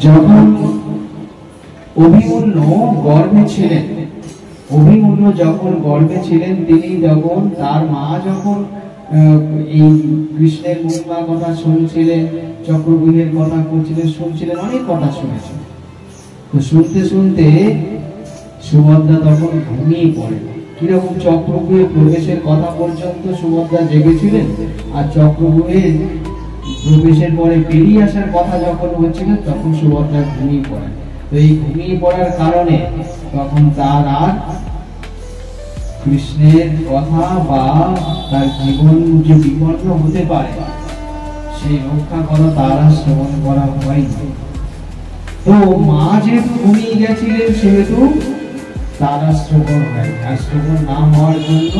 যখন অভিমন্যু গর্ভে ছিলেন, অভিমন্যু যখন গর্ভে ছিলেন, তিনি যখন তার মা যখন এই কৃষ্ণের মহিমার কথা শুনছিলেন, চক্রব্যূহের কথা করছিলেন, শুনছিলেন, অনেক কথা শুনেছেন। তো শুনতে শুনতে সুভদ্রা তখন ঘুমিয়ে পড়েন। কিরকম? চক্রব্যূহে প্রবেশের কথা পর্যন্ত সুভদ্রা জেগেছিলেন, আর চক্রব্যূহের প্রবেশের পরে বেরিয়ে আসার কথা যখন হচ্ছিল তখন সুভদ্রা ঘুমিয়ে পড়েন। তো এই ঘুমিয়ে পড়ার কারণে তখন তার আর কৃষ্ণের কথা বা তার জীবন যে বিপন্ন হতে পারে সেই রক্ষা করা তার আর শ্রবণ করা হয়নি। তো মা যেহেতু ঘুমিয়ে গেছিলেন সেহেতু তার আর শ্রবণ হয়নি। আর শ্রবণ না হওয়ার জন্য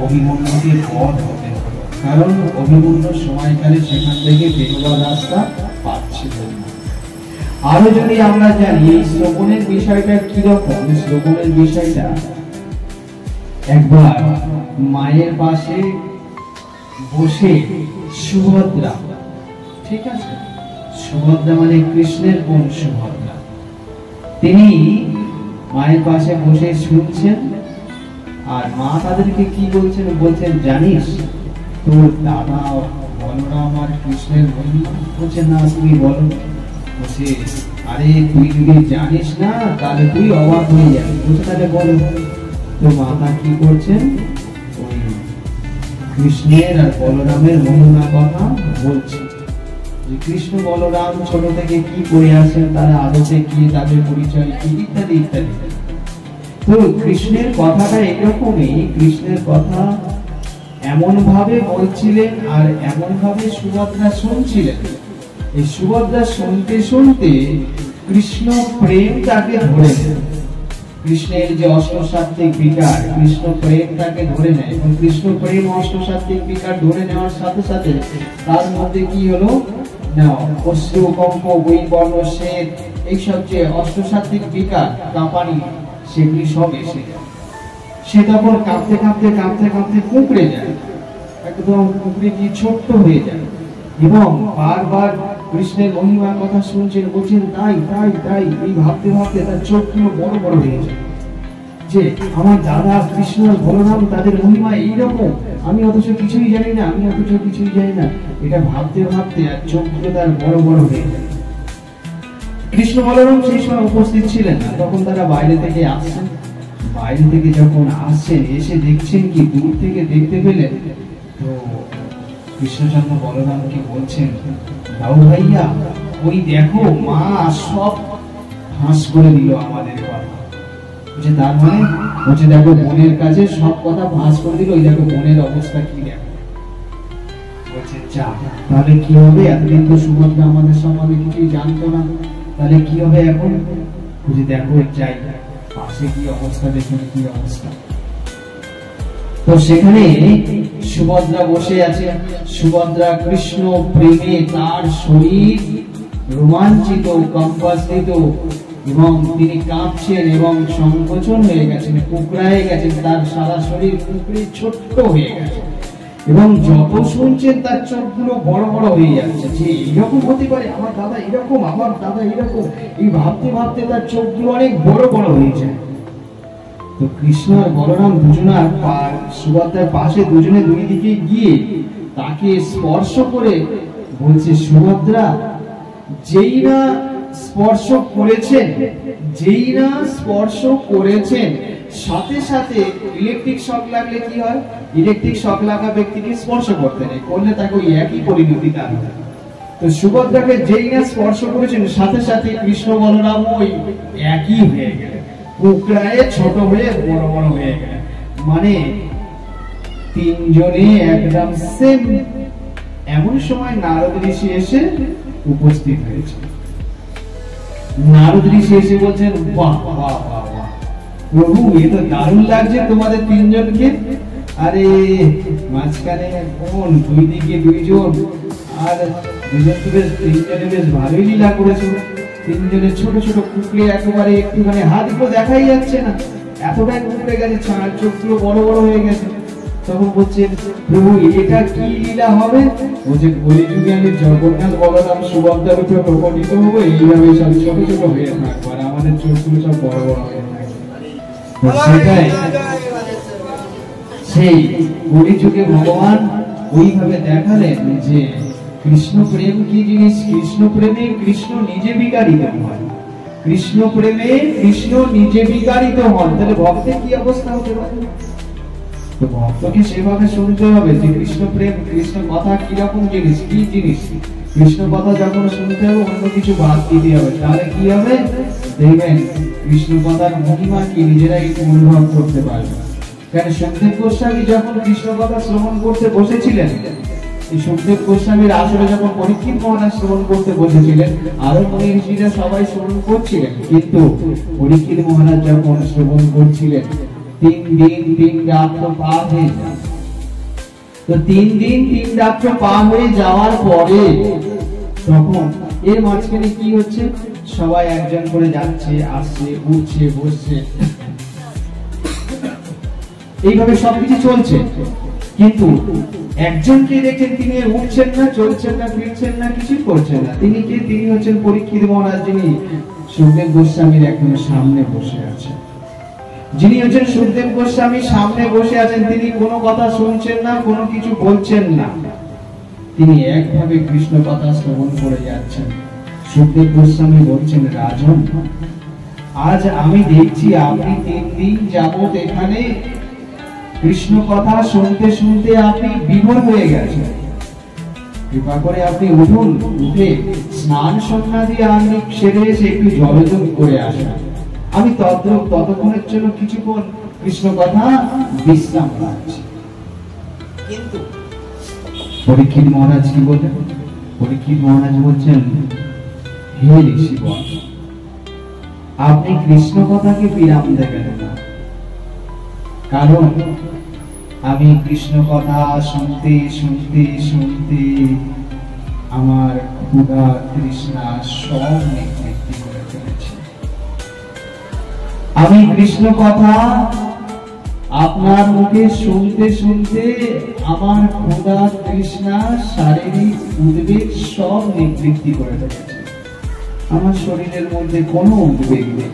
অভিমন্যুকে বধ হতে হলো, কারণ অভিমন্যুর সময়কালে সেখান থেকে বেরোবার রাস্তা পাচ্ছিলেন না। আরো যদি আমরা জানি এই শ্রবণের বিষয়টা কিরকম, শ্রবণের বিষয়টা একবার মায়ের পাশে বসে সুভদ্রা, ঠিক আছে, সুভদ্রা মানে কৃষ্ণের বোন সুভদ্রা, তিনি মায়ের পাশে বসে শুনছেন। আর মা তাদেরকে কি বলছেন? বলছেন, জানিস তোর দাদা বলরাম আর কৃষ্ণের মহিমা? বলছে, না, তুমি বলো। বলছে, আরে তুই যদি জানিস না তাহলে তুই অবাক হয়ে যাবি। বলছে, তাহলে বলো। তো মাতা কি করছেন? ওই কৃষ্ণের আর বলরামের মহিমা কথা বলছে, যে কৃষ্ণ বলরাম ছোট থেকে কি করে আসেন, তারা আদতে কি, তাদের পরিচয় কি, ইত্যাদি ইত্যাদি। তো কৃষ্ণের কথাটা এরকমই, কৃষ্ণের কথা এমন ভাবে বলছিলেন আর এমন ভাবে সুভদ্রা শুনছিলেন। এই সুভদ্রা শুনতে শুনতে কৃষ্ণ প্রেম তাকে ধরে নেয়। কৃষ্ণের যে অষ্টসাত্ত্বিক বিকার, কৃষ্ণ প্রেম তাকে ধরে নেয়, এবং কৃষ্ণ প্রেম অষ্টসাত্ত্বিক বিকার ধরে নেওয়ার সাথে সাথে তার মধ্যে কি হলো না, অশ্রু, কম্প, বৈবর্ণ, শ্বেত, এইসব যে অষ্টসাত্ত্বিক বিকার, কাঁপানি, সেগুলি সব এসে যায়। সে তখন কাঁপতে কাঁপতে কাঁপতে কাঁপতে কুঁকড়ে যায়, একদম কুঁকড়ে গিয়ে ছোট্ট হয়ে যায়, এবং বারবার কৃষ্ণের মহিমার কথা শুনছেন, বলছেন তাই তাই তাই, এই ভাবতে ভাবতে তার চোখগুলো বড় বড় হয়ে যায়, যে আমার দাদা কৃষ্ণ বলরাম তাদের মহিমা এইরকম, আমি অথচ কিছুই জানি না, আমি অথচ কিছুই জানি না, এটা ভাবতে ভাবতে আর চোখগুলো তার বড় বড় হয়ে যায়। কৃষ্ণ বলরাম সেই সময় উপস্থিত ছিলেন না, তখন তারা বাইরে থেকে আসছেন। বাইরে থেকে যখন আসছেন, এসে দেখছেন কি, দূর থেকে দেখতে পেলেন তো কৃষ্ণচন্দ্র বলরামকে বলছেন, দাও ভাইয়া, ওই দেখো মা সব ফাঁস করে দিল আমাদের কথা। বলছে, তার মানে? বলছে, দেখো বোনের কাছে সব কথা ফাঁস করে দিল, ওই দেখো বোনের অবস্থা কি দেখো। বলছে, যা, তাহলে কি হবে? এতদিন তো সুভদ্রা আমাদের সম্বন্ধে কিছুই জানতো না, তাহলে কি হবে এখন? বলছে, দেখো যাই, পাশে কি অবস্থা, দেখুন কি অবস্থা। তো সেখানে সুভদ্রা বসে আছে। সুভদ্রা কৃষ্ণ প্রেমে তার শরীর রোমাঞ্চিত, কম্পাসিত, এবং তিনি কাঁপছেন এবং সংকোচন হয়ে গেছেন, কুকড়ায় গেছেন, তার সারা শরীর কুকড়ে ছোট্ট হয়ে গেছে, এবং যত শুনছেন তার চোখগুলো বড় বড় হয়ে যাচ্ছে, যে এইরকম হতে পারে, আমার দাদা এরকম, আমার দাদা এরকম, এই ভাবতে ভাবতে তার চোখগুলো অনেক বড় বড় হয়ে যায়। তো কৃষ্ণ আর বলরাম দুজনার সুভদ্রার পাশে দুজনে দুই দিকে গিয়ে তাকে স্পর্শ করে বলছে, সুভদ্রা, যেই না স্পর্শ করেছেন, যেই না স্পর্শ করেছেন, সাথে সাথে ইলেকট্রিক শক লাগলে কি হয়? ইলেকট্রিক শক লাগা ব্যক্তিকে স্পর্শ করতে নেই, করলে তাকে ওই একই পরিণতি দান হয়। তো সুভদ্রাকে যেই না স্পর্শ করেছেন, সাথে সাথে কৃষ্ণ বলরাম ওই একই হয়ে গেল, কুকড়ায় ছোট হয়ে বড় বড় হয়ে গেল, মানে তিনজনে একদম সেম। এমন সময় নারদ ঋষি এসে উপস্থিত হয়েছে। নারদ ঋষি এসে বলছেন, বাহ বাহ বাহ বাহ প্রভু, এ তো দারুণ লাগছে তোমাদের তিনজনকে। আরে মাঝখানে কোন, দুই দিকে দুইজন, আর দুজন তো বেশ, তিনজনে বেশ ভালোই লীলা করেছো। তিনজনের ছোট ছোট কুকড়ে একেবারে একটুখানি হাতগুলো দেখাই যাচ্ছে না, এতটাই কুকড়ে গেছে, চোখগুলো বড় বড় হয়ে গেছে। তখন বলছে প্রভু এটা কি লীলা হবে? বলছে কলিযুগে আমি জগন্নাথ বলরাম সুভদ্রার উপরে প্রকটিত হবো, এইভাবে সব ছোট ছোট হয়ে থাকবো আর আমাদের চোখগুলো সব বড় বড় হয়ে থাকবে। সেটাই সেই কলিযুগে ভগবান ওইভাবে দেখালেন যে কৃষ্ণ প্রেম কি জিনিস। কৃষ্ণ প্রেমে কৃষ্ণ নিজে বিকারিত হয়, কৃষ্ণ প্রেমে কৃষ্ণ নিজে বিকারিত হন। তাহলে ভক্তের কি অবস্থা হতে পারে? তো ভক্তকে সেভাবে শুনতে হবে যে কৃষ্ণ প্রেম, কৃষ্ণ কথা কিরকম জিনিস, কি জিনিস। কৃষ্ণ কথা যখন শুনতে হবে অন্য কিছু বাদ দিতে হবে, তাহলে কি হবে দেখবেন কৃষ্ণ কথার মহিমা কি নিজেরাই অনুভব করতে পারবে। কারণ সুখদেব গোস্বামী যখন কৃষ্ণ কথা শ্রবণ করতে বসেছিলেন, এই সুখদেব গোস্বামীর আসলে যখন পরীক্ষিত মহারাজ শ্রবণ করতে বসেছিলেন, আরো মনি ঋষিরা সবাই শ্রবণ করছিলেন, কিন্তু পরীক্ষিত মহারাজ যখন শ্রবণ করছিলেন 3 দিন 3 রাত্র পার হয়ে যায়। তো 3 দিন 3 রাত্র পার হয়ে যাওয়ার পরে তখন এর মাঝখানে কি হচ্ছে, সবাই একজন করে যাচ্ছে, আসছে, উঠছে, বসছে, এইভাবে সবকিছু চলছে। কিন্তু একজনকে দেখেন তিনি উঠছেন না, চলছেন না, ফিরছেন না, কিছু করছেন না। তিনি কে? তিনি হচ্ছেন পরীক্ষিত মহারাজ, যিনি সুখদেব গোস্বামীর একদম সামনে বসে আছেন। যিনি হচ্ছেন সুখদেব গোস্বামী সামনে বসে আছেন, তিনি কোনো কথা শুনছেন না, কোনো কিছু বলছেন না, তিনি একভাবে কৃষ্ণ কথা শ্রবণ করে যাচ্ছেন। সুখদেব গোস্বামী বলছেন, রাজন, আজ আমি দেখছি আপনি 3 দিন যাবত এখানে কৃষ্ণ কথা শুনতে শুনতে আপনি বিভোর হয়ে গেছেন। কৃপা করে আপনি উঠুন, উঠে স্নান সন্ধ্যা দিয়ে আপনি সেরে এসে একটু জলযোগ করে আসেন। আমি ততক্ষণের জন্য কিছুক্ষণ কৃষ্ণ কথা বিশ্রাম পাচ্ছি। কিন্তু পরীক্ষিত মহারাজ কি বললেন? পরীক্ষিত মহারাজ বলছেন, হে ঋষিগণ, আপনি কৃষ্ণ কথাকে বিরাম দেবেন না, কারণ আমি কৃষ্ণ কথা শুনতে শুনতে শুনতে আমার ক্ষুধা তৃষ্ণা সব নিবৃত্তি করে ফেলেছি। আমি কৃষ্ণ কথা আপনার মুখে শুনতে শুনতে আমার ক্ষুধা তৃষ্ণা শারীরিক উদ্বেগ সব নিবৃত্তি করে ফেলেছি। আমার শরীরের মধ্যে কোনো উদ্বেগ নেই,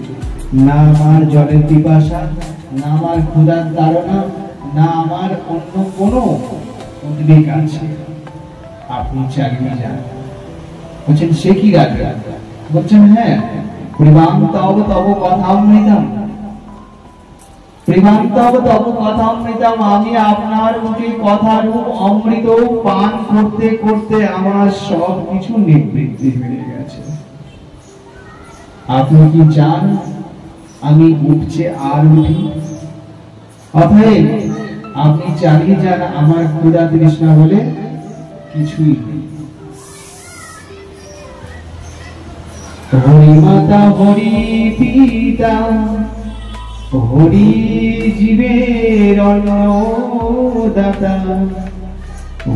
না আমার জলের পিপাসা, না আমার ক্ষুধার তাড়না, না আমার অন্য কোনো উদ্বেগ আছে। আপনি চালিয়ে যান। বলছেন, সে কি রাজা? বলছেন, হ্যাঁ, প্রেমাম তব তব কথামৃতম, প্রেমাম তব তব কথামৃতম, আমি আপনার মুখে কথারূপ অমৃত পান করতে করতে আমার সব কিছু নিবৃত্তি হয়ে গেছে। আপনি কি চান আমি উপচে আর উঠি? অতএব আপনি চালিয়ে যান, আমার ক্ষুধা তৃষ্ণা বলে কিছুই নেই। হরি মাতা, হরি পিতা, হরি জীবের অন্নদাতা,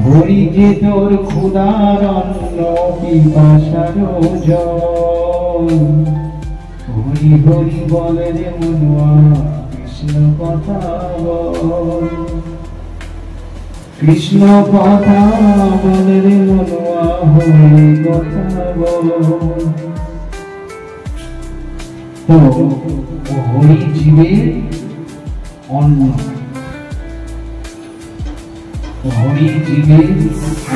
হরি যে তোর ক্ষুধার অন্ন পিপাসার জল। হরি হরি বলে রে মনুয়া, কৃষ্ণ কথা বল, কৃষ্ণ কথা বলে রে মনুয়া, হরি কথা বল। তো হরি জীবের অন্ন, হরি জীবের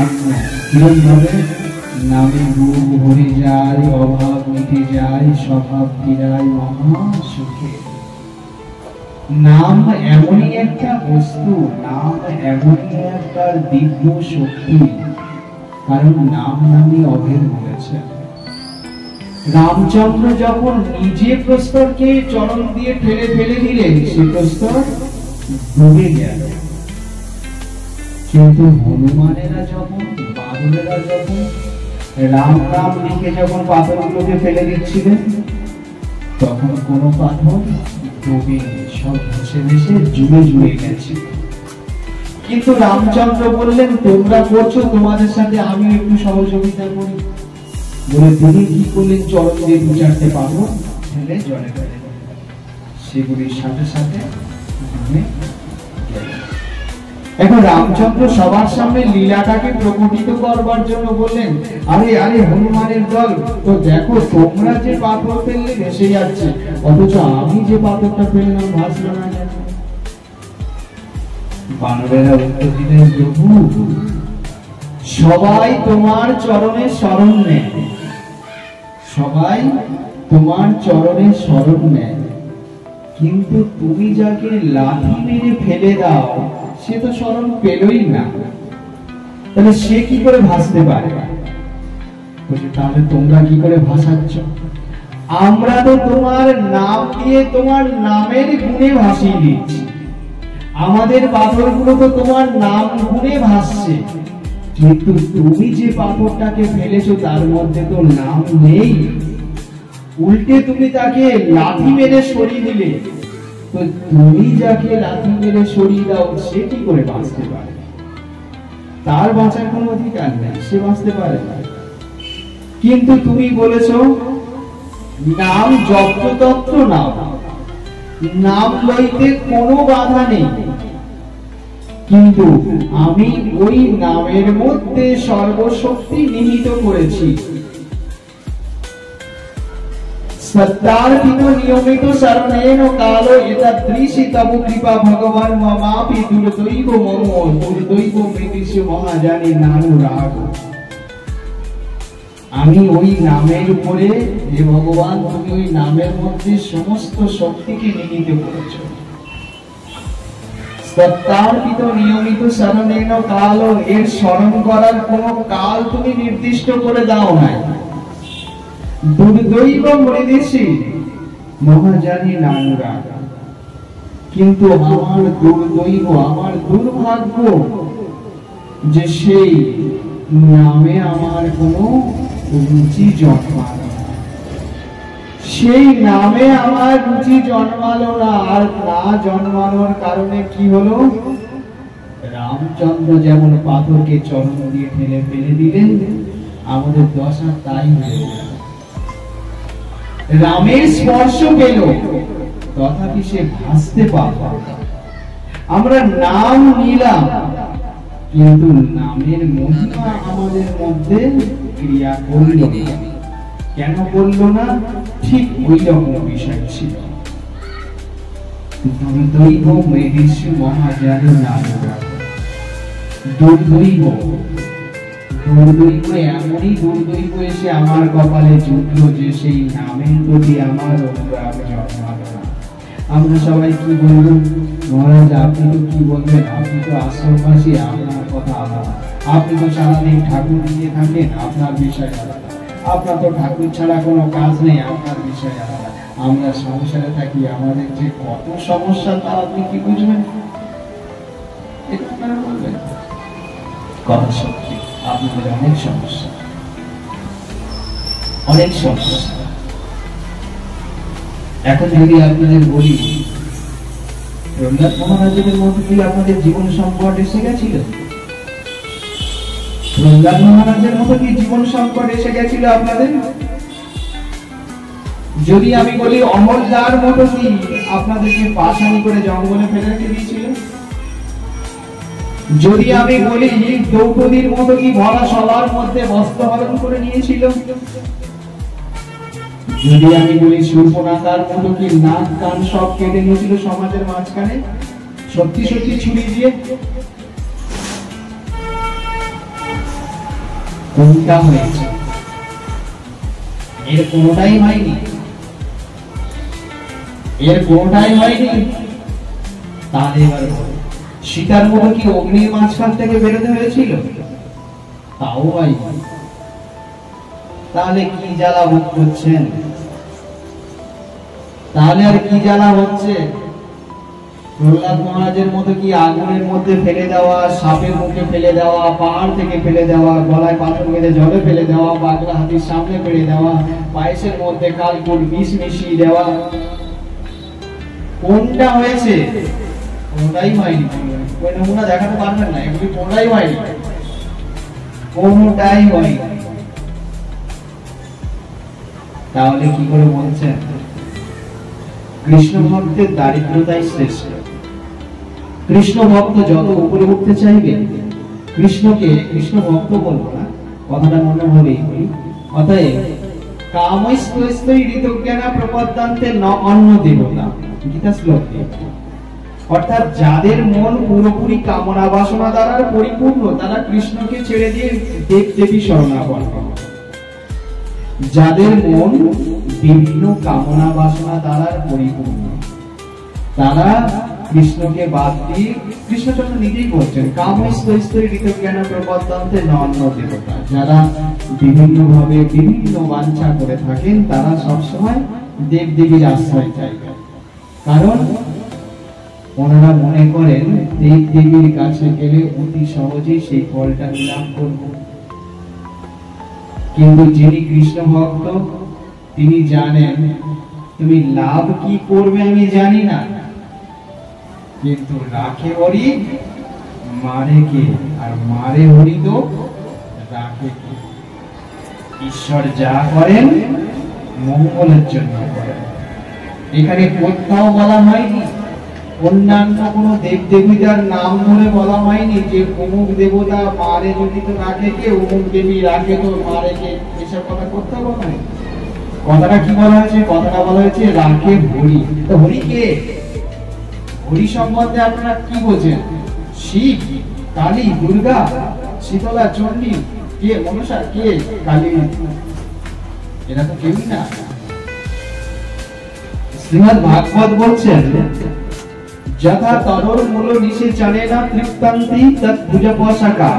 অন্ন। কিরম ভাবে? নামে রূপ ভরে যায়, অভাব মিটে যায়, স্বভাব ফিরায় মহা সুখে। নাম এমনই একটা বস্তু, নাম এমনই একটা দিব্য শক্তি, কারণ নাম নামে অভেদ বলেছে। রামচন্দ্র যখন নিজে প্রস্তরকে চরণ দিয়ে ফেলে ফেলে দিলেন, সে প্রস্তর ডুবে গেল। কিন্তু হনুমানেরা যখন, বাদলেরা যখন রাম রাম লিখে যখন পাথরগুলোকে ফেলে দিচ্ছিলেন, তখন কোনো পাথর ডুবে সব ভেসে ভেসে জুড়ে জুড়ে গেছে। কিন্তু রামচন্দ্র বললেন, তোমরা করছো, তোমাদের সাথে আমি একটু সহযোগিতা করি বলে তিনি কি করলেন, চরণ দিয়ে 2-4টে পাথর ফেলে জলে ফেলে সেগুলির সাথে সাথে ডুবে গেল। এখন রামচন্দ্র সবার সামনে লীলাটাকে প্রকটিত করবার জন্য বললেন, আরে আরে হনুমানের দল, তো দেখো তোমরা যে পাথর ফেললে ভেসে যাচ্ছে, অথচ আমি যে পাথরটা ফেললাম ভাসলো না। বানরেরা উত্তর দিলেন, প্রভু সবাই তোমার চরণে শরণ নেয়, সবাই তোমার চরণে শরণ নেয়, কিন্তু তুমি যাকে লাঠি মেরে ফেলে দাও সে তো শরণ পেলই না, তাহলে সে কি করে ভাসতে পারে? তাহলে তোমরা কি করে ভাসাচ্ছ? আমরা তো তোমার নাম দিয়ে তোমার নামের গুণে ভাসিয়ে দিচ্ছি, আমাদের পাথরগুলো তো তোমার নাম গুণে ভাসছে, কিন্তু তুমি যে পাথরটাকে ফেলেছো তার মধ্যে তো নাম নেই, উল্টে তুমি তাকে লাঠি মেরে সরিয়ে দিলে, তো তুমি যাকে লাঠি মেরে সরিয়ে দাও সে কি করে বাঁচতে পারে? তার বাঁচার কোনো অধিকার নেই, সে বাঁচতে পারে না। কিন্তু তুমি বলেছো নাম যত্রতত্র নাও, নাম লইতে কোনো বাধা নেই, কিন্তু আমি ওই নামের মধ্যে সর্বশক্তি নিহিত করেছি। সত্যার্পিত নিয়মিত শরণেন কালো এতদৃশি তব কৃপা ভগবান মমাপি দুর্দৈব মম দুর্দৈব মৃতিষ্য মহাজানি নানুরাগ। আমি ওই নামের উপরে, হে ভগবান তুমি ওই নামের মধ্যে সমস্ত শক্তিকে নিহিত করেছ। সত্যার্পিত নিয়মিত শরণেন কালো, এর স্মরণ করার কোন কাল তুমি নির্দিষ্ট করে দাও নাই। দুর্দৈব মৃদিষী মহাজানি নানুরাগ, কিন্তু আমার দুর্দৈব, আমার দুর্ভাগ্য যে সেই নামে আমার কোনো রুচি জন্মালো না, সেই নামে আমার রুচি জন্মালো না। আর না জন্মানোর কারণে কি হলো? রামচন্দ্র যেমন পাথরকে চরণ দিয়ে ঠেলে ফেলে দিলেন, আমাদের দশা তাই হয়ে গেল। রামের স্পর্শ পেল, তথাপি সে ভাসতে পারল। আমরা নাম নিলাম, কিন্তু নামের মহিমা আমাদের মধ্যে ক্রিয়া করল না। কেন করল না? ঠিক ওই রকম বিষয় ছিল। দুর্দৈব মৃদিষ্য মহাজানি নানুরাগ। দুর্দৈব, দুর্দৈব এমনই দুর্দৈব এসে আমার কপালে জুটলো যে সেই নামের প্রতি আমার অনুরাগ জন্মালো না। আমরা সবাই কি বলবো? মহারাজ আপনি তো কি বলবেন, আপনি তো আশ্রমবাসী, আপনার কথা আলাদা, আপনি তো সারাদিন ঠাকুর নিয়ে থাকেন, আপনার বিষয় আলাদা, আপনার তো ঠাকুর ছাড়া কোনো কাজ নেই, আপনার বিষয় আলাদা। আমরা সংসারে থাকি, আমাদের যে কত সমস্যা তা আপনি কি বুঝবেন? এটা আপনারা বলবেন? কথা সত্যি, আপনাদের অনেক সমস্যা, অনেক সমস্যা। এখন যদি আপনাদের বলি, প্রহ্লাদ মহারাজের মধ্যে কি আপনাদের জীবন সংকট এসে গেছিল? প্রহ্লাদ মহারাজের মতো কি জীবন সংকট এসে গেছিল আপনাদের? যদি আমি বলি অমরদার মতো কি আপনাদেরকে পাশানি করে জঙ্গলে ফেলে রেখে দিয়েছিল? যদি আমি বলি দ্রৌপদীর মতো কি ভরা সবার মধ্যে বস্ত্র হরণ করে নিয়েছিল? যদি আমি বলি শূর্পণখার মতো কি নাক কান সব কেটে নিয়েছিল সমাজের মাঝখানে সত্যি সত্যি ছুরি দিয়ে? কোনটা হয়েছে? এর কোনটাই হয়নি, এর কোনটাই হয়নি। তাহলে এবার সীতার মতো কি অগ্নির মাঝখান থেকে বেরোতে হয়েছিল? তাও হয়নি। তাহলে কি জ্বালা ভোগ করছেন? তাহলে আর কি জ্বালা হচ্ছে? প্রহ্লাদ মহারাজের মতো কি আগুনের মধ্যে ফেলে দেওয়া, সাপের মুখে ফেলে দেওয়া, পাহাড় থেকে ফেলে দেওয়া, গলায় পাথর বেঁধে জলে ফেলে দেওয়া, পাগলা হাতির সামনে ফেলে দেওয়া, পায়েসের মধ্যে কালকুট বিষ মিশিয়ে দেওয়া, কোনটা হয়েছে? কোনটাই হয়নি। ওই নমুনা দেখাতে পারবেন না, এগুলি কোনটাই হয়নি, কোনটাই হয়নি। তাহলে কি করে বলছেন কৃষ্ণ ভক্তের দারিদ্রতাই শ্রেষ্ঠ? কৃষ্ণ ভক্ত যত উপরে উঠতে চাইবে, কৃষ্ণকে কৃষ্ণ ভক্ত বলবো না, কথাটা মনে হলেই বলি। অতএব কামৈস্তৈ ঋতজ্ঞানা প্রপদ্যান্তে ন অন্য দেবতা, গীতা শ্লোক। অর্থাৎ যাদের মন পুরোপুরি কামনা বাসনা দ্বারা পরিপূর্ণ, তারা কৃষ্ণকে ছেড়ে দিয়ে দেব দেবী শরণাপন্ন। যাদের মন বিভিন্ন কামনা বাসনা দ্বারা পরিপূর্ণ, তারা কৃষ্ণকে বাদ দিয়ে, কৃষ্ণচন্দ্র নিজেই বলছেন কামৈস্তৈ ঋতজ্ঞানা প্রপদ্যান্তে ন অন্য দেবতা, যারা বিভিন্ন ভাবে বিভিন্ন বাঞ্ছা করে থাকেন, তারা সবসময় দেব দেবীর আশ্রয় চাই। কারণ ওনারা মনে করেন দেব দেবীর কাছে গেলে অতি সহজেই সেই ফলটা লাভ করব। কিন্তু যিনি কৃষ্ণ ভক্ত, তিনি জানেন তুমি লাভ কি করবে আমি জানি না, কিন্তু রাখে হরি মারে কে, আর মারে হরি তো রাখে কে। ঈশ্বর যা করেন মঙ্গলের জন্য করেন। এখানে কোথাও বলা হয়নি, অন্যান্য কোন দেব দেবীদের নাম ধরে বলা হয়নি যে অমুক দেবতা মারে যদি তো রাখে কে, অমুক দেবী রাখে তো মারে কে, এসব কথা কোথাও বলা হয়নি। কথাটা কি বলা হয়েছে? কথাটা বলা হয়েছে রাখে হরি। তো হরি কে? হরি সম্বন্ধে আপনারা কি বোঝেন? শিব, কালী, দুর্গা, শীতলা, চণ্ডী, কে মনসা, কে কালী? এরা তো কেউই না। শ্রীমদ্ ভাগবত বলছেন যথা তরুর মূল নিশে জানে না তৃপ্তান্তি তৎ পূজা পোশাকা,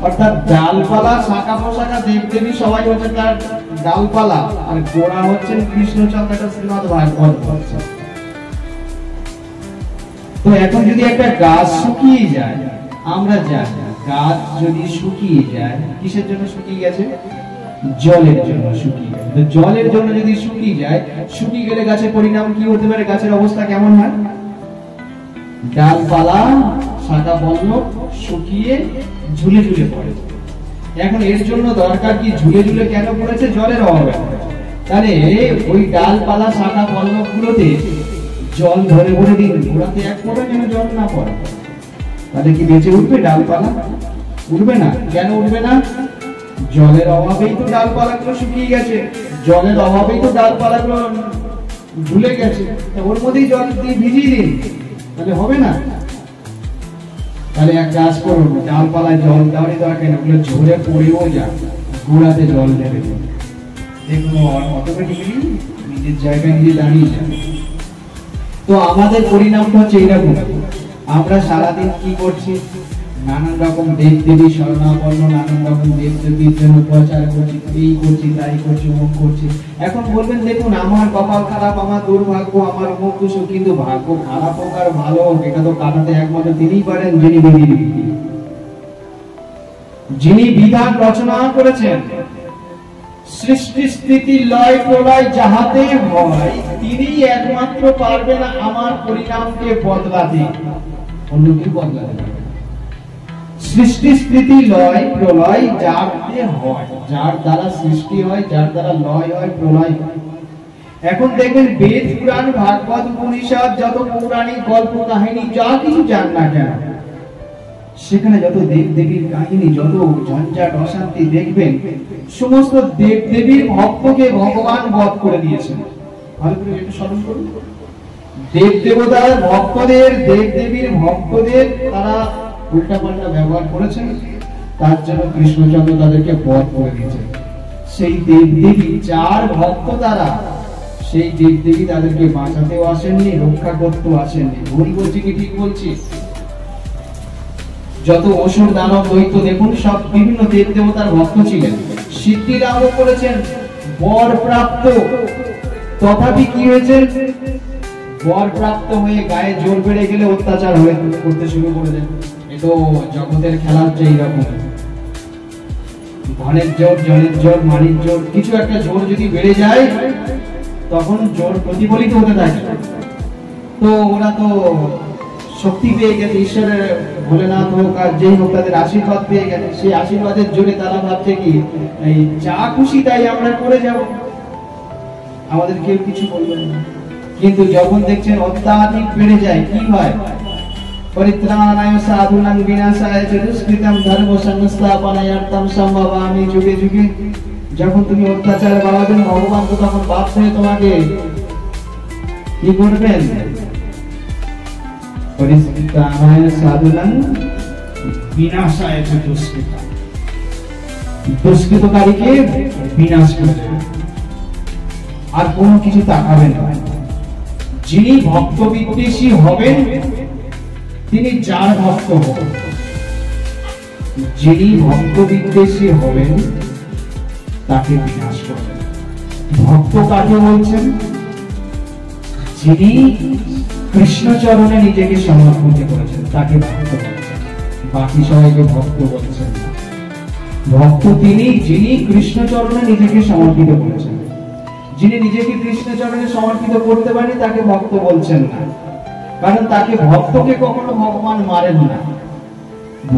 অর্থাৎ ডালপালা শাখা পোশাকা দেবদেবী সবাই হচ্ছে তার ডালপালা, আর গোড়া হচ্ছেন কৃষ্ণচন্দ্র। এটা শ্রীমদ্ ভাগবত বলছে। তো এখন যদি একটা গাছ শুকিয়ে যায়, আমরা জানি গাছ যদি শুকিয়ে যায়, কিসের জন্য শুকিয়ে গেছে? জলের জন্য শুকিয়ে গেছে। তো জলের জন্য যদি শুকিয়ে যায়, শুকিয়ে গেলে গাছের পরিণাম কি হতে পারে? গাছের অবস্থা কেমন হয়? ডালপালা শাখা পল্লব শুকিয়ে ঝুলে ঝুলে পড়ে। এখন এর জন্য দরকার কি? ঝুলে ঝুলে কেন পড়েছে? জলের অভাবে। তাহলে ওই ডালপালা শাখা পল্লব গুলোতে জল ধরে ভরে দিন, গোড়াতে এক ফোঁটা যেন জল না পড়ে। তাহলে কি বেঁচে উঠবে ডালপালা? উঠবে না। কেন উঠবে না? জলের অভাবেই তো ডালপালাগুলো শুকিয়ে গেছে, জলের অভাবেই তো ডালপালাগুলো ঝুলে গেছে। ওর মধ্যেই জল দিয়ে ভিজিয়ে দিন, তাহলে হবে না। তাহলে এক কাজ করুন, ডালপালায় জল দেওয়ারই দরকার নেই, ওগুলো ঝরে পড়েও যাক, গোড়াতে জল দেবে, দেখুন অটোমেটিক্যালি নিজের জায়গায় নিজে দাঁড়িয়ে যাবে। তো আমাদের পরিণামটা হচ্ছে এইরকম। আমরা সারাদিন কি করছি? নানান রকম দেব দেবী শরণাপন্ন, নানান রকম দেব দেবীর জন্য প্রচার করছি, এই করছি, তাই করছি, অমুক করছি। এখন বলবেন দেখুন আমার কপাল খারাপ, আমার দুর্ভাগ্য, আমার অমুক কিছু, কিন্তু ভাগ্য খারাপ হোক আর ভালো হোক, এটা তো কাটাতে একমাত্র তিনিই পারেন, যিনি বিধান রচনা করেছেন। সৃষ্টি স্থিতি লয় প্রলয় যাহাতে হয়, তিনি একমাত্র পারবেন আমার পরিণামকে বদলাতে, অন্য কেউ বদলাতে পারবে। সৃষ্টি স্থিতি লয় প্রলয় যাতে হয়, যার দ্বারা সৃষ্টি হয়, যার দ্বারা লয় হয়, প্রলয় হয়। এখন দেখবেন বেদ পুরাণ ভাগবত উপনিষদ যত পৌরাণিক গল্প কাহিনী যা কিছু জান না কেন, সেখানে যত দেব দেবীর কাহিনী, যত ঝঞ্ঝাট অশান্তি দেখবেন, সমস্ত দেব দেবীর ভক্তকে ভগবান বধ করে দিয়েছেন। ভালো করে একটু স্মরণ করুন। দেব দেবতার ভক্তদের, দেব দেবীর ভক্তদের তারা উল্টাপাল্টা ব্যবহার করেছেন, তার জন্য কৃষ্ণচন্দ্র তাদেরকে বধ করে দিয়েছেন। সেই দেব দেবী যার ভক্ত তারা, সেই দেব দেবী তাদেরকে বাঁচাতেও আসেননি, রক্ষা করতেও আসেননি। ভুল বলছি কি ঠিক বলছি? যত অসুর দানব দৈত্য দেখুন, সব বিভিন্ন দেব দেবতার ভক্ত ছিলেন, সিদ্ধি লাভ করেছেন, বর প্রাপ্ত। তথাপি কি হয়েছে? বর প্রাপ্ত হয়ে গায়ে জোর বেড়ে গেলে অত্যাচার হয়ে করতে শুরু করে দেন। এ তো জগতের খেলা হচ্ছে এইরকম। ধনের জোর, জনের জোর, মানির জোর, কিছু একটা জোর যদি বেড়ে যায়, তখন জোর প্রতিফলিত হতে থাকে। তো ওরা তো শক্তি পেয়ে গেছে, ঈশ্বরের ভোলেনাথ হোক আর যেই হোক, তাদের আশীর্বাদ পেয়ে গেছে। সেই আশীর্বাদের জোরে তারা ভাবছে কি এই যা খুশি তাই আমরা করে যাব, আমাদের কেউ কিছু বলবে না। কিন্তু যখন দেখছেন অত্যাধিক বেড়ে যায়, কি হয়? পরিত্রাণায় সাধুনাং বিনাশায় চ দুষ্কৃতং ধর্ম সংস্থাপনায়ার্থম সম্ভবামি যুগে যুগে। যখন তুমি অত্যাচার বাড়াবেন, ভগবান তো তখন বাধ্য হয়ে তোমাকে কি করবেন? পরিত্রাণায় সাধুনাং বিনাশায় চ দুষ্কৃতং, দুষ্কৃতকারীকে বিনাশ করবেন। আর কোনো কিছু তাকাবেন না। যিনি ভক্ত বিদ্বেষী হবেন তিনি যার ভক্ত হবেন, যিনি ভক্ত বিদ্বেষী হবেন তাকে বিনাশ করবেন। ভক্ত কাকে বলছেন? যিনি কৃষ্ণ চরণে নিজেকে সমর্পিত করেছেন তাকে ভক্ত বলছেন, বাকি সবাইকে ভক্ত বলছেন না। ভক্ত তিনি যিনি কৃষ্ণ চরণে নিজেকে সমর্পিত করেছেন। যিনি নিজেকে কৃষ্ণ চরণে সমর্পিত করতে পারেন তাকে ভক্ত বলছেন না, কারণ তাকে ভক্তকে কখনো ভগবান মারেন না।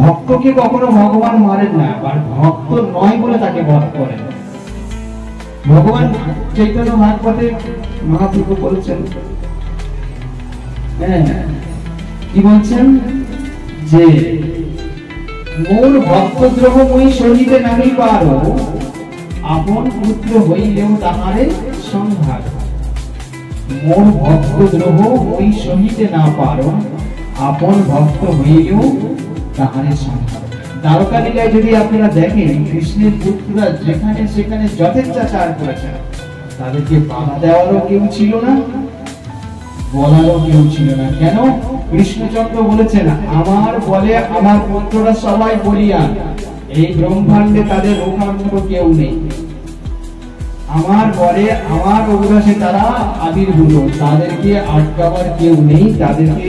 ভক্তকে কখনো ভগবান মারেন না, আর ভক্ত নয় বলে তাকে বধ করেন। ভগবান চৈতন্য ভাগবতে মহাপ্রভু বলছেন, কি বলছেন? যে মোর ভক্তদ্রোহ মই সহিতে নাহি পারো, আপন পুত্র হইলেও তাহারে সংহার। মোর ভক্তদ্রোহ মই সহিতে না পারো, আপন ভক্ত হইলেও তাহারে সংহার। দ্বারকা লীলায় যদি আপনারা দেখেন, কৃষ্ণের পুত্ররা যেখানে সেখানে যথেচ্ছাচার করেছেন, তাদেরকে বাধা দেওয়ারও কেউ ছিল না, বলারও কেউ ছিল না। কেন? কৃষ্ণচন্দ্র বলেছেন, আমার বলে আমার পুত্ররা সবাই বলিয়ান, এই ব্রহ্মাণ্ডে তাদের রোখার মতো কেউ নেই। আমার বলে আমার অভিলাষে তারা আবির্ভূত, তাদেরকে আটকাবার কেউ নেই, তাদেরকে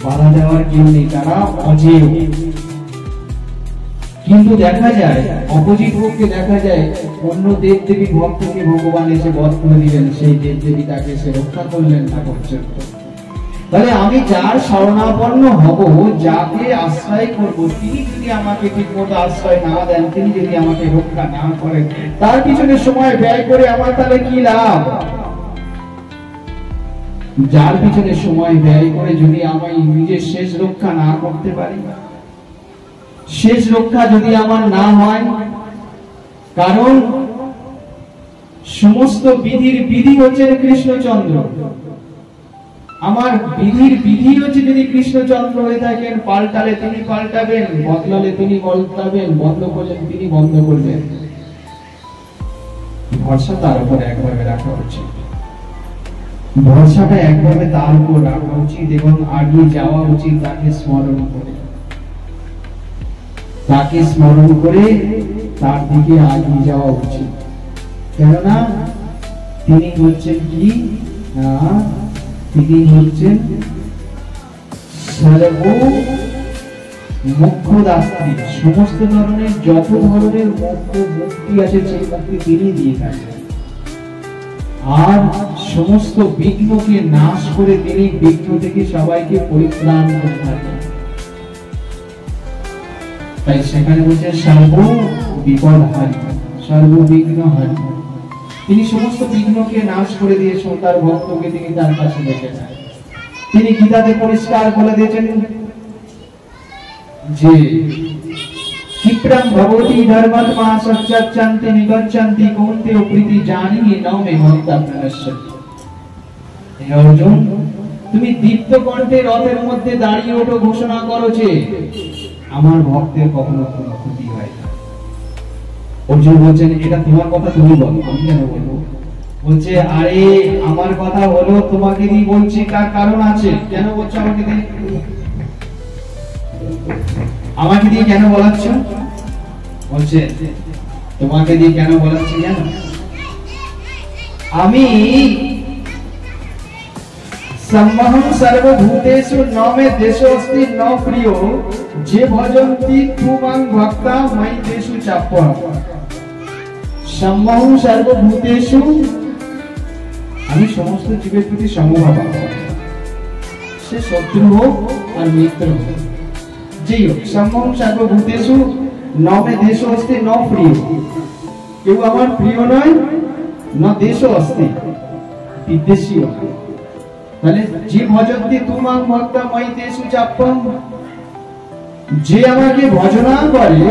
বাধা দেওয়ার কেউ নেই, তারা অজেয়। কিন্তু দেখা যায় অপোজিট পক্ষে দেখা যায় অন্য দেব দেবী ভক্তকে ভগবান এসে বধ করে দিলেন, সেই দেব দেবী তাকে সে রক্ষা করলেন না পর্যন্ত। তাহলে আমি যার শরণাপন্ন হব, যাকে আশ্রয় করব, তিনি যদি আমাকে ঠিক মতো আশ্রয় না দেন, তিনি যদি আমাকে রক্ষা না করেন, তার পিছনে সময় ব্যয় করে আমার তাহলে কি লাভ? যার পিছনে সময় ব্যয় করে যদি আমি নিজের শেষ রক্ষা না করতে পারি, শেষ রক্ষা যদি আমার না হয়, কারণ সমস্ত বিধির বিধি হচ্ছেন কৃষ্ণচন্দ্র। আমার বিধির বিধি হচ্ছে যদি কৃষ্ণচন্দ্র হয়ে থাকেন, পাল্টালে তিনি পাল্টাবেন, বদলালে তিনি বদলাবেন, বন্ধ করলেন তিনি বন্ধ করবেন। ভরসা তার উপর একভাবে রাখা উচিত, ভরসাটা একভাবে তার উপর রাখা উচিত এবং আগিয়ে যাওয়া উচিত তাকে স্মরণ করে, তাকে স্মরণ করে তার দিকে আগিয়ে যাওয়া উচিত। কেননা তিনি হচ্ছেন কি? তিনি হচ্ছেন সর্ব মোক্ষদাত্রী। সমস্ত ধরনের যত ধরনের মুক্তি আছে সেই মুক্তি তিনি দিয়ে থাকেন, আর সমস্ত বিঘ্নকে নাশ করে তিনি বিঘ্ন থেকে সবাইকে পরিত্রাণ করে থাকেন। তাই সেখানে বলছে সর্ব বিপদ হারি, সর্ববিঘ্ন হারি। তিনি সমস্ত বিঘ্নকে নাশ করে দিয়েছেন, তার ভক্তকে তিনি তার কাছে রেখেছেন। তিনি গীতাতে পরিষ্কার বলে দিয়েছেন যে ক্ষিপ্রম ভবতি ধর্মাত্মা সচ্চন্তি নিগচ্ছন্তি কৌন্তেয় প্রীতি জানিয়ে নমে মন্তা প্রণশ্যতি। হে অর্জুন, তুমি দীপ্ত কণ্ঠে রথের মধ্যে দাঁড়িয়ে ওঠো, ঘোষণা করো যে আমার ভক্তের কখনো কোনো ক্ষতি হয় না। অর্জুন বলছেন, এটা তোমার কথা, তুমি বলো, আমি কেন বলবো? বলছে, আরে আমার কথা হলো, তোমাকে দিয়ে বলছি, কার কারণ আছে। কেন বলছো আমাকে দিয়ে? আমাকে দিয়ে কেন বলাচ্ছ? বলছে, তোমাকে দিয়ে কেন বলাচ্ছি জানো? আমি সম্মহং সর্বভূতেষু ন মে দেশোস্তি ন প্রিয়, যে ভজন্তি তুমাং ভক্তা ময়ি তেষু চাপঃ। সম্মহং সর্বভূতেষু, আমি সমস্ত জীবের প্রতি সমভাব, সে শত্রু হোক আর মিত্র হোক, যেই হোক। সম্মহং সর্বভূতেষু ন মে দেশোস্তি ন প্রিয়, কেউ আমার প্রিয় নয়, ন দেশোস্তি, বিদ্বেষী নয়। তাহলে যে ভজন্তি তুমাং ভক্তা ময়িতেষু চাপ্পম, যে আমাকে ভজনা করে,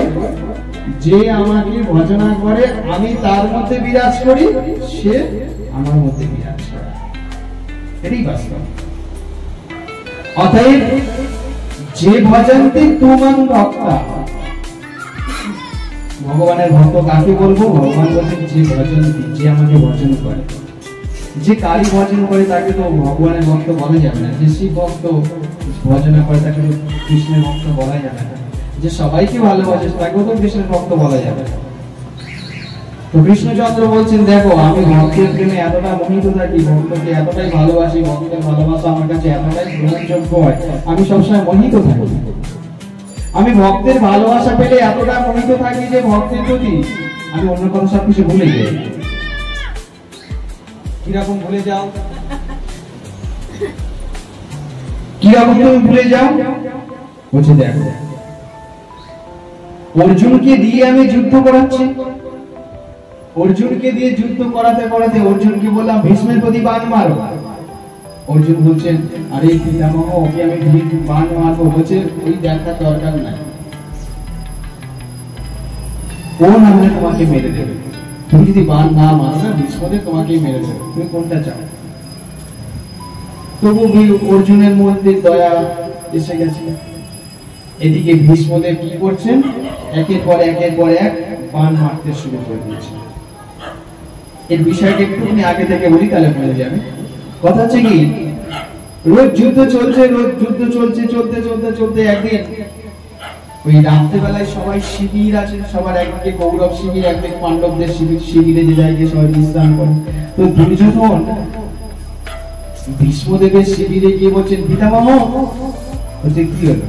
যে আমাকে ভজনা করে আমি তার মধ্যে বিরাজ করি, সে আমার মধ্যে বিরাজ করে, এটাই বাস্তব। অতএব যে ভজন্তি তুমাং ভক্তা, ভগবানের ভক্ত কাকে বলবো? ভগবান বলছেন যে ভজন্তি, যে আমাকে ভজন করে। যে কালী ভজন করে তাকে তো ভগবানের ভক্ত বলা যাবে না, যে শিব ভক্ত ভজনা করে তাকে তো কৃষ্ণের ভক্ত বলা যাবে না, যে সবাইকে ভালোবাসে তাকেও তো কৃষ্ণের ভক্ত বলা যাবে না। তো কৃষ্ণচন্দ্র বলছেন, দেখো আমি ভক্তের প্রেমে এতটা মোহিত থাকি, ভক্তকে এতটাই ভালোবাসি, ভক্তের ভালোবাসা আমার কাছে এতটাই গ্রহণযোগ্য হয়, আমি সবসময় মোহিত থাকি। আমি ভক্তের ভালোবাসা পেলে এতটা মোহিত থাকি যে ভক্তের প্রতি আমি অন্য কোনো সবকিছু ভুলে যাই। কিরকম ভুলে যাও? কিরকম তুমি ভুলে যাও? বলছে দেখো, অর্জুনকে দিয়ে আমি যুদ্ধ করাচ্ছি, অর্জুনকে দিয়ে যুদ্ধ করাতে করাতে অর্জুনকে বললাম ভীষ্মের প্রতি বাণ মারো। অর্জুন বলছেন, আরে পিতামহ ওকে আমি বাণ মারবো? বলছে ওই দেখার দরকার নাই, ও না হলে তোমাকে মেরে দেবে। তুমি যদি বাণ না মারো না, ভীষ্মদেব তোমাকেই মেরে দেবে, তুমি কোনটা চাও? তবু অর্জুনের মধ্যে দয়া এসে গেছে। এদিকে ভীষ্মদেব কি করছেন? একের পর এক বাণ মারতে শুরু করে দিয়েছেন। এর বিষয়টা একটুখানি আগে থেকে বলি, তাহলে বুঝে যাবে। কথা হচ্ছে কি, রোজ যুদ্ধ চলছে, রোজ যুদ্ধ চলছে, চলতে চলতে চলতে একদিন ওই রাত্রেবেলায় সবাই শিবির আছে, সবার একদিকে কৌরব শিবির, একদিকে পাণ্ডবদের শিবির, শিবিরে যে জায়গায় সবাই বিশ্রাম করে। তো দুর্যোধন ভীষ্মদেবের শিবিরে গিয়ে বলছেন, পিতামহ বলছে কি হলো?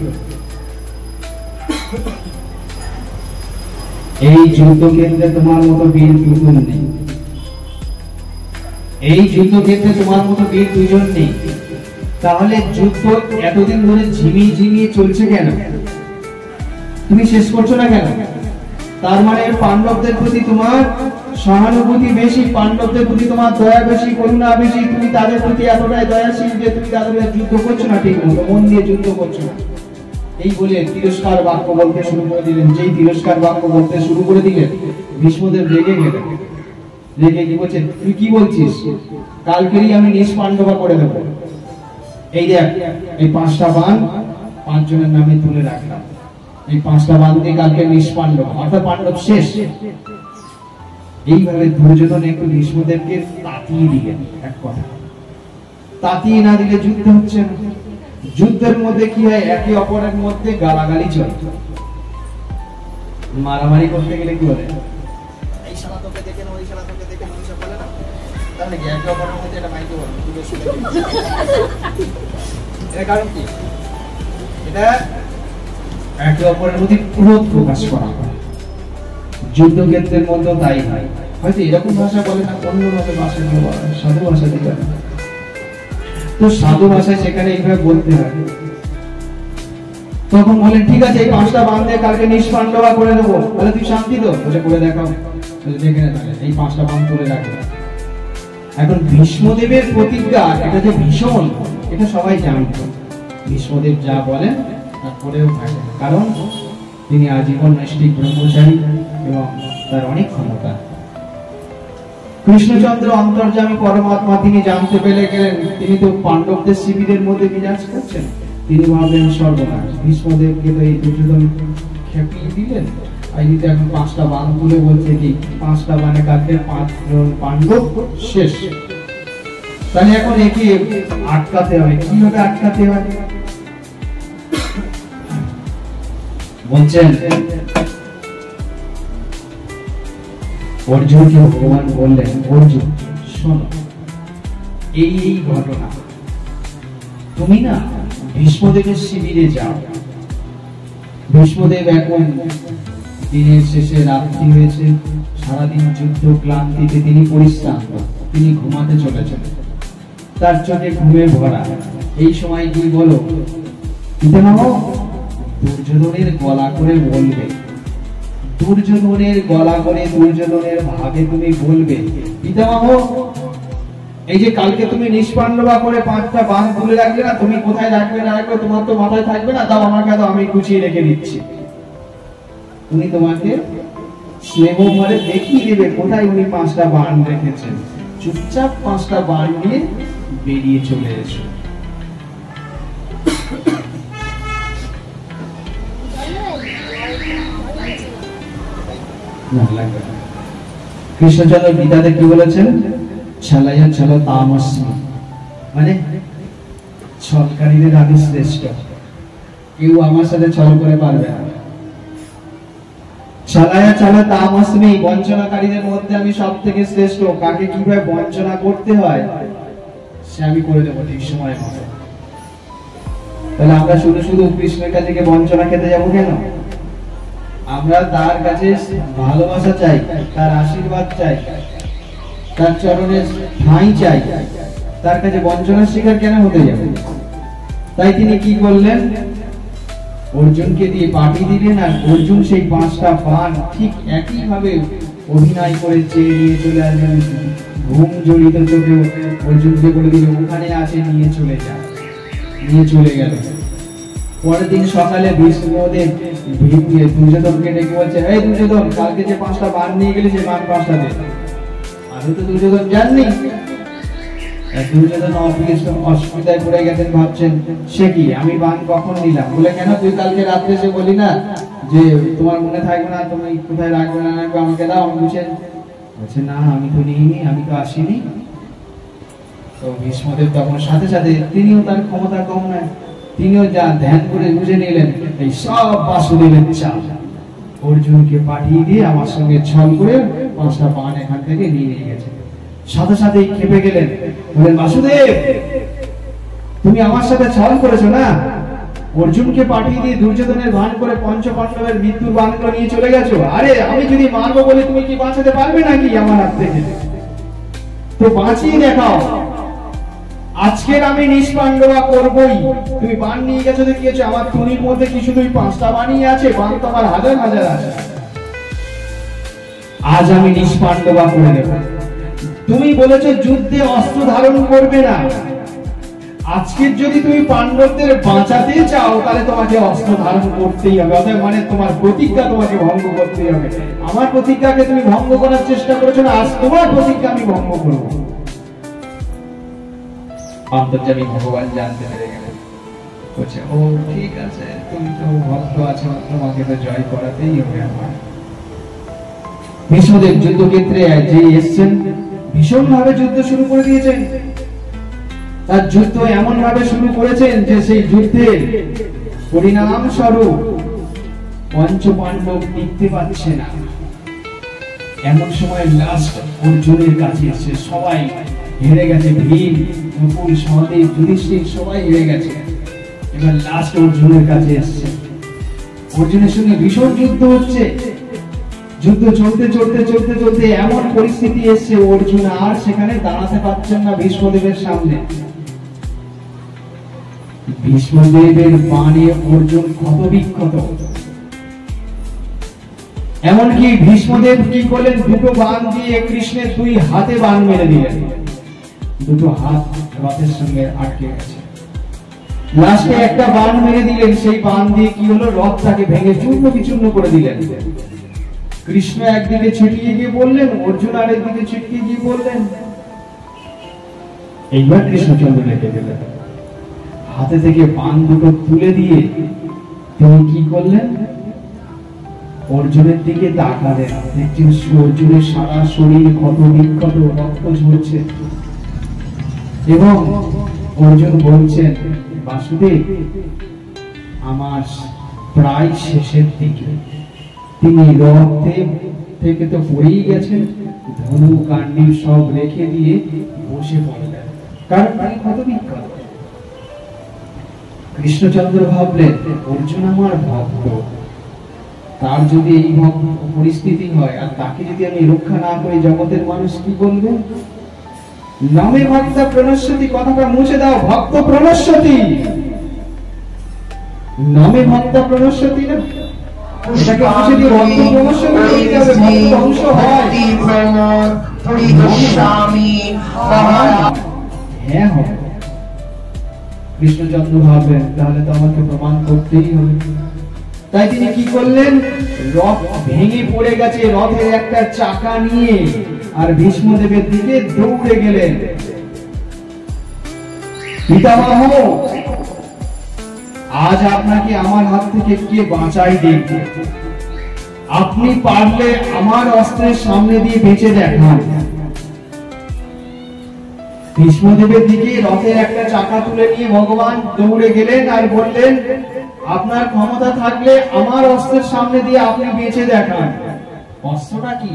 এই যুদ্ধক্ষেত্রে তোমার মতো বীর দুজন নেই, এই যুদ্ধক্ষেত্রে তোমার মতো বীর দুজন নেই, তাহলে যুদ্ধ এতদিন ধরে ঝিমিয়ে ঝিমিয়ে চলছে কেন? তুমি শেষ করছো না কেন? তার মানে পাণ্ডবদের প্রতি তোমার সহানুভূতি বেশি, পাণ্ডবদের প্রতি তোমার দয়া বেশি, করুণা বেশি, তুমি তাদের প্রতি এতটাই দয়াশীল যে তুমি তাদের যুদ্ধ করছো না ঠিক মতো, মন দিয়ে যুদ্ধ করছো না। এই বলে তিরস্কার বাক্য বলতে শুরু করে দিলেন। যেই তিরস্কার বাক্য বলতে শুরু করে দিলেন, ভীষ্মদেব রেগে গেলেন। রেগে কি বলছেন, তুই কি বলছিস? কালকেরই আমি নিষ্পাণ্ডবা করে দেবো। এই দেখ, এই 5টা বাণ 5 জনের নামে তুলে রাখলাম, এই 5টা বাণ দিয়ে কালকে নিষ্পাণ্ডব, অর্থাৎ পাণ্ডব শেষ। এইভাবে দুর্যোধন একটু ভীষ্মদেবকে তাতিয়ে দিলেন। এক কথা, তাতিয়ে না দিলে যুদ্ধ হচ্ছে না। যুদ্ধের মধ্যে কি হয়, একে অপরের মধ্যে গালাগালি চলে। মারামারি করতে গেলে কি বলে, এই শালা তোকে দেখে না, ওই শালা তোকে দেখে না, সব বলে না। তাহলে কি একে অপরের মধ্যে এটা মাইকে বলে, তুই বেশি দেখে। এর কারণ কি? এটা একে অপরের মধ্যে ক্রোধ প্রকাশ করা হয়। যুদ্ধক্ষেত্রের মধ্যে তাই হয়। হয়তো এরকম ভাষা বলে না, অন্য ভাষা সাধু ভাষা দিতে হয়, তো সাধু ভাষায় সেখানে এইভাবে বলতে হয়। তখন বলেন, ঠিক আছে এই 5টা বাণ দিয়ে কালকে নিষ্পাণ্ডবা করে দেবো। তাহলে তুই শান্তি তো? বলে করে দেখাও। দেখে না, তাহলে এই 5টা বাণ তুলে রাখবে। এখন ভীষ্মদেবের প্রতিজ্ঞা এটা যে ভীষণ, এটা সবাই জানত। ভীষ্মদেব যা বলেন তা করেও থাকেন, কারণ তিনি আজীবন নৈষ্ঠিক ব্রহ্মচারী এবং তার অনেক ক্ষমতা। কৃষ্ণচন্দ্র অন্তর্যামী পরমাত্মা, তিনি জানতে পেরে গেলেন তিনি তো পাণ্ডবদের শিবিরের মধ্যে বিরাজ করছেন। তিনি ভাবলেন সর্বনাশ, ভীষ্মদেবকে তো এই দুর্যোধন খেপিয়ে দিলেন। আর যদি এখন 5টা বাণ তুলে বলছে কি 5টা বাণে কালকে 5 জন পাণ্ডব শেষ, তাহলে এখন একে আটকাতে হবে। কিভাবে আটকাতে হবে? বলছেন অর্জুনকে ভগবান বললেন, অর্জুন শোনো, এই ঘটনা, তুমি না ভীষ্মদেবের শিবিরে যাও। ভীষ্মদেব এখন দিনের শেষে রাত্রি হয়েছে, সারাদিন যুদ্ধ ক্লান্তিতে তিনি পরিশ্রান্ত, তিনি ঘুমাতে চলেছেন, তার চোখে ঘুমে ভরা। এই সময় কি বলো, পিতামহ দুর্যোধনের গলা করে বলবে, দুর্যোধনের গলা করে দুর্যোধনের ভাবে তুমি বলবে, পিতামহ এই যে কালকে তুমি নিষ্পাণ্ডবা করে 5টা বান তুলে রাখলে না, তুমি কোথায় রাখবে না রাখবে তোমার তো মাথায় থাকবে না, দাও আমাকে দাও, আমি গুছিয়ে রেখে দিচ্ছি। উনি তোমাকে স্নেহ ভরে দেখিয়ে দেবে কোথায় উনি 5টা বান রেখেছেন। চুপচাপ 5টা বান নিয়ে বেরিয়ে চলে এসো। কৃষ্ণচন্দ্র গীতাতে কি বলেছেন? ছলয়া ছল তামস্মি, মানে ছলকারীদের আমি শ্রেষ্ঠ, কেউ আমার সাথে ছল করে পারবে না। ছলয়া ছল তামস্মি, বঞ্চনাকারীদের মধ্যে আমি সব থেকে শ্রেষ্ঠ। কাকে কিভাবে বঞ্চনা করতে হয় সে আমি করে দেবো ঠিক সময় মতো। তাহলে আমরা শুধু শুধু কৃষ্ণের কাছে গিয়ে বঞ্চনা খেতে যাবো কেন? আমরা তার কাছে ভালোবাসা চাই, তার আশীর্বাদ চাই, তার চরণে ঠাঁই চাই, তার কাছে বঞ্চনার শিকার কেন হতে যাবে? তাই তিনি কি করলেন? অর্জুনকে দিয়ে পাঠিয়ে দিলেন, আর অর্জুন সেই 5টা বান ঠিক একই ভাবে অভিনয় করে চেয়ে নিয়ে চলে আসবেন। ঘুম জড়িত চোখে অর্জুনকে বলে দিল ওখানে আছে, নিয়ে চলে যা। নিয়ে চলে গেল। পরের দিন সকালে ভীষ্মদেব দুর্যোধনকে ডেকে বলছে, এই দুর্যোধন, কালকে যে 5টা বান নিয়ে গেলি সেই বান 5টা দে। আমি তো দুর্যোধন জাননি। দুর্যোধন অসুবিধায় পড়ে গেছেন, ভাবছেন সে কি আমি বান কখন নিলাম? বলে কেন, তুই কালকে রাত্রে এসে বলি না যে তোমার মনে থাকবে না, তুমি কোথায় রাখবে না রাখবে, আমাকে দাও, আমি বুঝে। বলছে না আমি তো নিইনি, আমি তো আসিনি। তো ভীষ্মদেব তখন সাথে সাথে, তিনিও তার ক্ষমতা কম নয়, তিনিও যা ধ্যান করে বুঝে নিলেন এই সব বাসুদেবের চাল। অর্জুনকে পাঠিয়ে দিয়ে আমার সঙ্গে ছল করে 5টা বান এখান থেকে নিয়ে গেছে। সাথে সাথেই খেপে গেলেন, বলেন বাসুদেব তুমি আমার সাথে ছল করেছো না? অর্জুনকে পাঠিয়ে দিয়ে দুর্যোধনের ভান করে পঞ্চপাণ্ডবের মৃত্যুর বানগুলো নিয়ে চলে গেছো। আরে আমি যদি মারবো বলে তুমি কি বাঁচাতে পারবে নাকি আমার হাত থেকে? তো বাঁচিয়ে দেখাও। আজকের আমি নিষ্পাণ্ডবা করবই। তুমি বান নিয়ে গেছো তো কি হয়েছে? আমার তুনির মধ্যে কি শুধু 5টা বানই আছে? বান তো আমার হাজার হাজার আছে। আজ আমি নিষ্পাণ্ডবা করে দেব। তুমি বলেছো যুদ্ধে অস্ত্র ধারণ করবে না। আজকের যদি তুমি পাণ্ডবদের বাঁচাতে চাও তাহলে তোমাকে অস্ত্র ধারণ করতেই হবে। অর্থাৎ মানে তোমার প্রতিজ্ঞা তোমাকে ভঙ্গ করতেই হবে। আমার প্রতিজ্ঞাকে তুমি ভঙ্গ করার চেষ্টা করেছো না, আজ তোমার প্রতিজ্ঞা আমি ভঙ্গ করবো। অন্তর্যামী ভগবান জানতে পেরে গেলেন, বলছে ও ঠিক আছে, তুমি তো ভক্ত আছো, তোমাকে তো জয় করাতেই হবে আমার। ভীষ্মদেব যুদ্ধক্ষেত্রে যে এসছেন, ভীষণ ভাবে যুদ্ধ শুরু করে দিয়েছেন। তার যুদ্ধ এমন ভাবে শুরু করেছেন যে সেই যুদ্ধের পরিণাম স্বরূপ পঞ্চপাণ্ডব টিকতে পারছে না। এমন সময় লাস্ট অর্জুনের কাছে এসে সবাই হেরে গেছে, ভীম, নকুল, সহদেব, যুধিষ্ঠির সবাই হেরে গেছে। এবার লাস্ট অর্জুনের কাছে এসছে। অর্জুনের সঙ্গে ভীষণ যুদ্ধ হচ্ছে। যুদ্ধ চলতে চলতে চলতে চলতে এমন পরিস্থিতি এসছে অর্জুন আর সেখানে দাঁড়াতে পারছেন না ভীষ্মদেবের সামনে। ভীষ্মদেবের বাণে অর্জুন ক্ষত বিক্ষত। এমনকি ভীষ্মদেব কি করলেন, দুটো বাণ দিয়ে কৃষ্ণের 2 হাতে বাণ মেরে দিলেন। দুটো হাত রথের সঙ্গে আটকে গেছে। লাস্টে একটা বাণ মেরে দিলেন, সেই বাণ দিয়ে কি হলো, রথটাকে ভেঙে চূর্ণ বিচূর্ণ করে দিলেন। কৃষ্ণ একদিকে ছিটিয়ে গিয়ে বললেন, অর্জুন আরেক দিকে ছিটিয়ে গিয়ে বললেন। এইবার কৃষ্ণচন্দ্র লেগে গেলেন। হাতে থেকে বাণ দুটো তুলে দিয়ে তিনি কি করলেন, অর্জুনের দিকে তাকালেন। দেখছেন অর্জুনের সারা শরীর ক্ষত বিক্ষত, রক্ত ঝরছে। এবং অর্জুন বলছেন, বাসুদেব আমার প্রায় শেষের দিকে। তিনি রথ থেকে তো পড়েই গেছেন, ধনু কাণ্ডি সব রেখে দিয়ে বসে পড়লেন, কারণ তিনি ক্ষত বিক্ষত। কৃষ্ণচন্দ্র ভাবলেন, অর্জুন আমার ভক্ত, তার যদি এই পরিস্থিতি হয় আর তাকে যদি আমি রক্ষা না করি, জগতের মানুষ কি বলবে? নামে ভক্ত প্রণশ্যতি, কথাটা মুছে দাও, ভক্ত প্রণশ্যতি, নামে ভক্ত প্রণশ্যতি না, এটাকে মুছে দিয়ে ভক্ত প্রণশ্যতি করতে হবে। ভক্ত ধ্বংস হয়। হ্যাঁ হবে। কৃষ্ণচন্দ্র ভাবলেন তাহলে তো আমাকে প্রমাণ করতেই হবে। তাই তিনি কি করলেন, রথ ভেঙে পড়ে গেছে, রথের একটা চাকা নিয়ে আর ভীষ্মদেবের দিকে দৌড়ে গেলেন। পিতামহ, আজ আপনাকে আমার হাত থেকে কে বাঁচাই দেখবে, আপনি পারলে আমার অস্ত্রের সামনে দিয়ে বেঁচে দেখান। ভীষ্মদেবের দিকে রথের একটা চাকা তুলে নিয়ে ভগবান দৌড়ে গেলেন আর বললেন, আপনার ক্ষমতা থাকলে আমার অস্ত্রের সামনে দিয়ে আপনি বেঁচে দেখান। অস্ত্রটা কি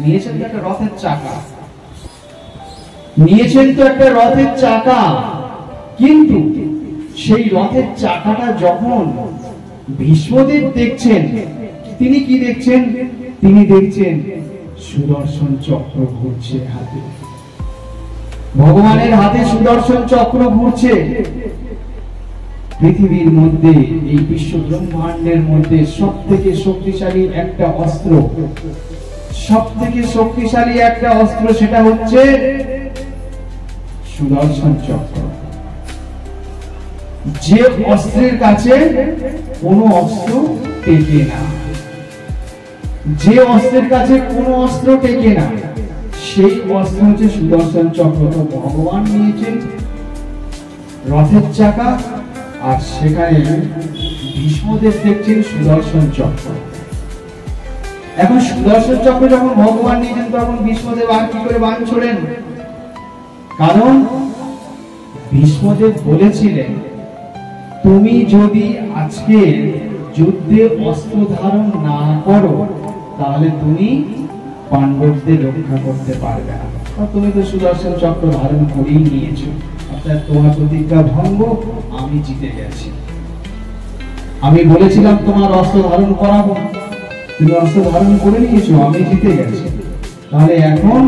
নিয়েছেন? তো একটা রথের চাকা নিয়েছেন, তো একটা রথের চাকা। কিন্তু সেই রথের চাকাটা যখন ভীষ্মদেব দেখছেন, তিনি কি দেখছেন? তিনি দেখছেন সুদর্শন চক্র ঘুরছে হাতে। ভগবানের হাতে সুদর্শন চক্র ঘুরছে। পৃথিবীর মধ্যে, এই বিশ্ব ব্রহ্মাণ্ডের মধ্যে সব থেকে শক্তিশালী একটা অস্ত্র, সব থেকে শক্তিশালী একটা অস্ত্র, সেটা হচ্ছে সুদর্শন চক্র। যে অস্ত্রের কাছে কোনো অস্ত্র টেকে না, যে অস্ত্রের কাছে কোনো অস্ত্র টেকে না, সেই অস্ত্র হচ্ছে সুদর্শন চক্র। ভগবান নিয়েছেন রথের চাকা, আর সেখানে ভীষ্মদেব দেখছেন সুদর্শন চক্র। এখন সুদর্শন চক্র যখন ভগবান নিয়েছেন, তখন ভীষ্মদেব আর কি করে বাণ ছোড়েন? কারণ ভীষ্মদেব বলেছিলেন, তুমি যদি আজকে যুদ্ধে অস্ত্র ধারণ না করো, তাহলে তুমি পাণ্ডবদের রক্ষা করতে পারবে না। তুমি তো সুদর্শন চক্র ধারণ করেই নিয়েছো, অর্থাৎ তোমার প্রতিজ্ঞা ভঙ্গ, আমি জিতে গেছি। আমি বলেছিলাম তোমার অস্ত্র ধারণ করাবো, তুমি অস্ত্র ধারণ করে নিয়েছো, আমি জিতে গেছি। তাহলে এখন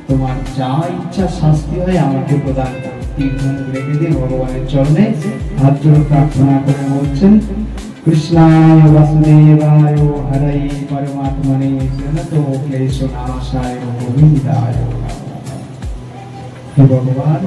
তোমার যা ইচ্ছা শাস্তি হয় আমাকে প্রদান করো। তীর ধনুক রেখে দিয়ে ভগবানের চরণে হাত জোড়ে প্রার্থনা করে বলছেন, কৃষ্ণায় বাসুদেবায় হরে পরমাত্মনে প্রণতো ক্লেশনাশায় গোবিন্দায়। হে ভগবান,